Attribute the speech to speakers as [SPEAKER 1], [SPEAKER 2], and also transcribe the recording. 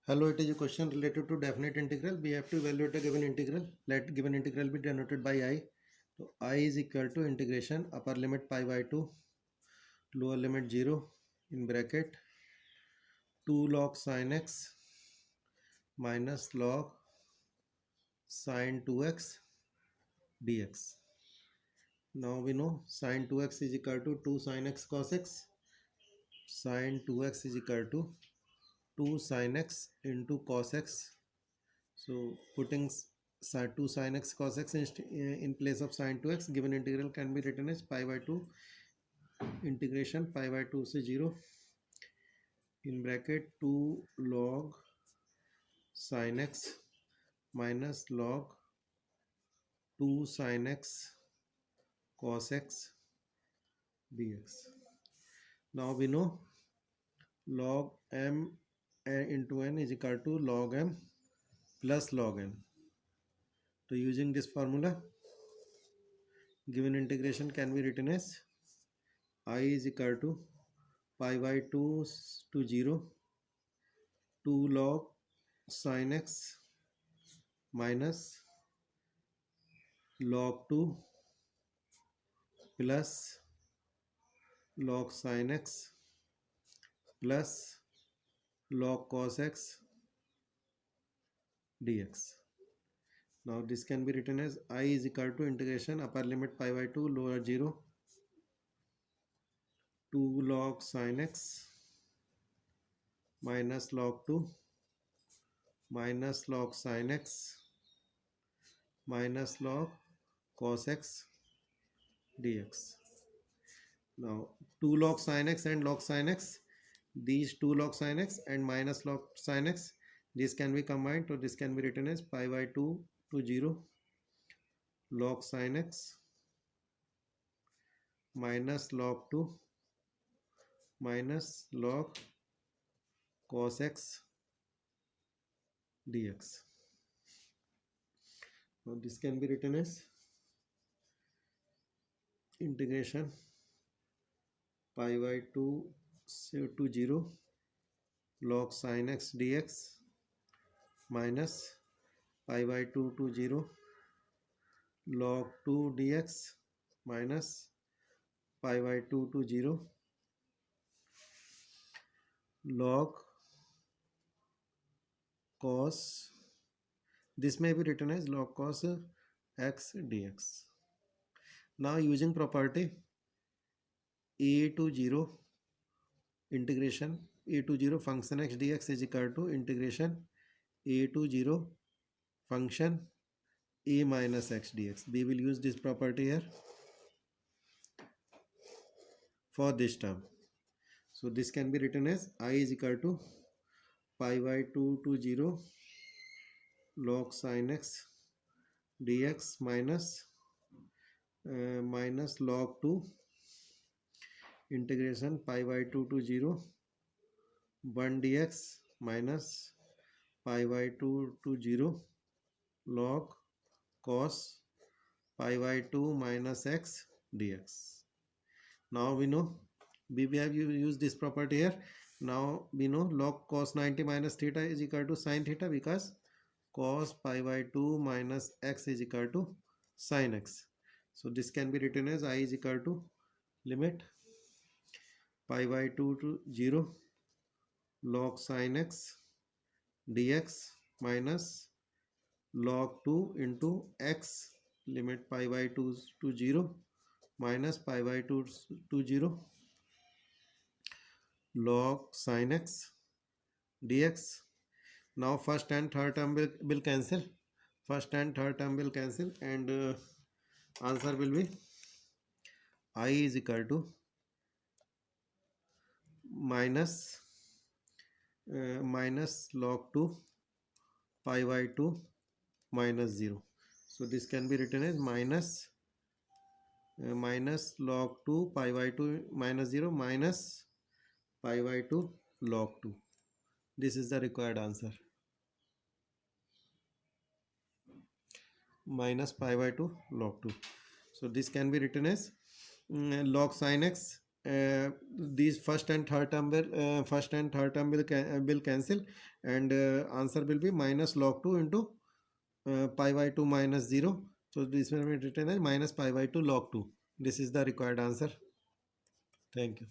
[SPEAKER 1] Hello, it is a question related to definite integral. We have to evaluate a given integral. Let given integral be denoted by I. So I is equal to integration upper limit pi by 2, lower limit 0 in bracket 2 log sin x minus log sin 2x dx. Now we know sin 2x is equal to 2 sin x cos x. Sin 2x is equal to 2 sin x into cos x. So putting 2 sin x cos x in place of sin 2x, given integral can be written as pi by 2 integration pi by 2 से 0 in bracket 2 log sin x minus log 2 sin x cos x dx. Now we know log m into n is equal to log m plus log n. So using this formula, given integration can be written as I is equal to pi by 2 to 0 2 log sin x minus log 2 plus log sin x plus log cos x dx. Now this can be written as I is equal to integration upper limit pi by 2 lower 0 2 log sin x minus log 2 minus log sin x minus log cos x dx. Now 2 log sin x and log sin x, these 2 log sin x and minus log sin x, this can be combined, so this can be written as pi by 2 to 0 log sin x minus log 2 minus log cos x dx. Now this can be written as integration pi by 2 to 0 log sin x dx minus pi by 2 to 0 log 2 dx minus pi by 2 to 0 log cos, this may be written as log cos x dx. Now using property a to 0 integration a to 0 function x dx is equal to integration a to 0 function a minus x dx. We will use this property here for this term. So this can be written as I is equal to pi by 2 to 0 log sin x dx minus log 2 integration pi by 2 to 0 1 dx minus pi by 2 to 0 log cos pi by 2 minus x dx. Now we know we have used this property here. Now we know log cos 90 minus theta is equal to sin theta, because cos pi by 2 minus x is equal to sin x. So this can be written as I is equal to limit pi by 2 to 0 log sin x dx minus log 2 into x limit pi by 2 to 0 minus pi by 2 to 0 log sin x dx. Now first and third term will cancel. First and third term will cancel, and answer will be I is equal to minus log 2 pi by 2 minus 0. So this can be written as minus log 2 pi by 2 minus 0 minus pi by 2 log 2. This is the required answer. Minus pi by 2 log 2. So this can be written as log sin x these first and third term will cancel, and answer will be minus log 2 into pi by 2 minus 0. So this will be written as minus pi by 2 log 2. This is the required answer. Thank you.